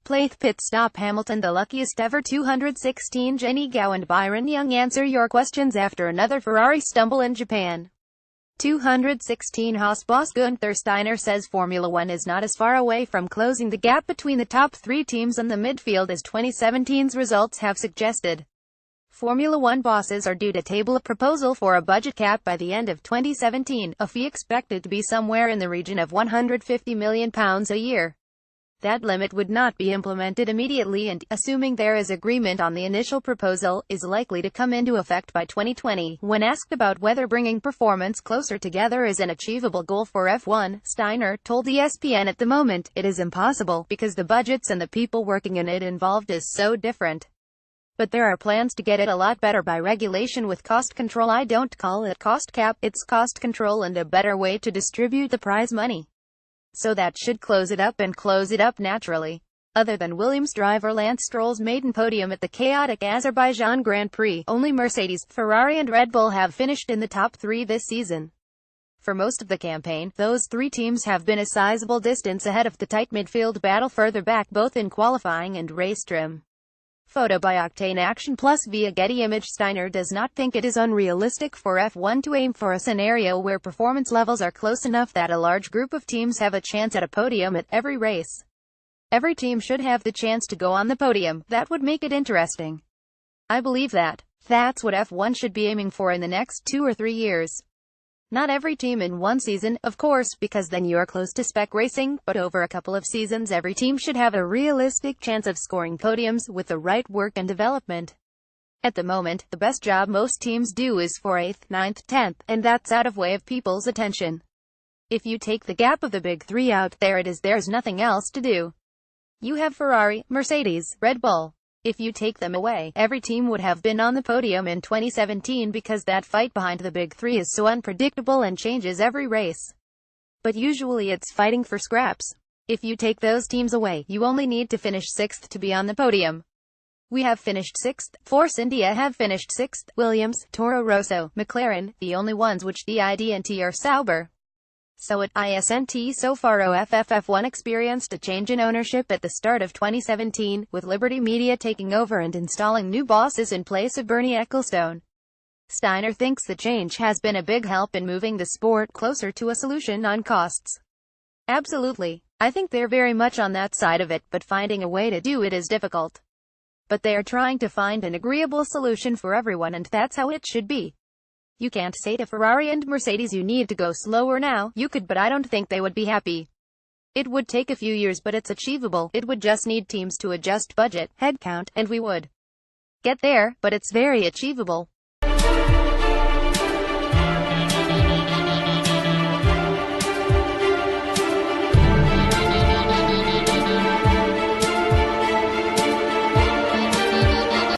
playThe pit stop Hamilton the luckiest ever 216 Jenny Gow and Byron Young answer your questions after another Ferrari stumble in Japan. 216 Haas boss Guenther Steiner says Formula One is not as far away from closing the gap between the top three teams in the midfield as 2017's results have suggested. Formula One bosses are due to table a proposal for a budget cap by the end of 2017, a fee expected to be somewhere in the region of £150 million a year. That limit would not be implemented immediately and, assuming there is agreement on the initial proposal, is likely to come into effect by 2020. When asked about whether bringing performance closer together is an achievable goal for F1, Steiner told ESPN at the moment, it is impossible, because the budgets and the people working in it involved is so different. But there are plans to get it a lot better by regulation with cost control. I don't call it cost cap, it's cost control and a better way to distribute the prize money. So that should close it up and close it up naturally. Other than Williams driver Lance Stroll's maiden podium at the chaotic Azerbaijan Grand Prix, only Mercedes, Ferrari and Red Bull have finished in the top three this season. For most of the campaign, those three teams have been a sizable distance ahead of the tight midfield battle further back both in qualifying and race trim. Photo by Octane Action Plus via Getty Image. Steiner does not think it is unrealistic for F1 to aim for a scenario where performance levels are close enough that a large group of teams have a chance at a podium at every race. Every team should have the chance to go on the podium. That would make it interesting. I believe that's what F1 should be aiming for in the next 2 or 3 years. Not every team in one season, of course, because then you're close to spec racing, but over a couple of seasons every team should have a realistic chance of scoring podiums with the right work and development. At the moment, the best job most teams do is for 8th, 9th, 10th, and that's out of way of people's attention. If you take the gap of the big three out, there it is, there's nothing else to do. You have Ferrari, Mercedes, Red Bull. If you take them away, every team would have been on the podium in 2017 because that fight behind the big three is so unpredictable and changes every race. But usually it's fighting for scraps. If you take those teams away, you only need to finish 6th to be on the podium. We have finished 6th, Force India have finished 6th, Williams, Toro Rosso, McLaren, the only ones which the ID&T are sober. So at ISNT so far OFF1 experienced a change in ownership at the start of 2017, with Liberty Media taking over and installing new bosses in place of Bernie Ecclestone. Steiner thinks the change has been a big help in moving the sport closer to a solution on costs. Absolutely. I think they're very much on that side of it, but finding a way to do it is difficult. But they are trying to find an agreeable solution for everyone and that's how it should be. You can't say to Ferrari and Mercedes you need to go slower now. You could, but I don't think they would be happy. It would take a few years, but it's achievable. It would just need teams to adjust budget, headcount, and we would get there, but it's very achievable.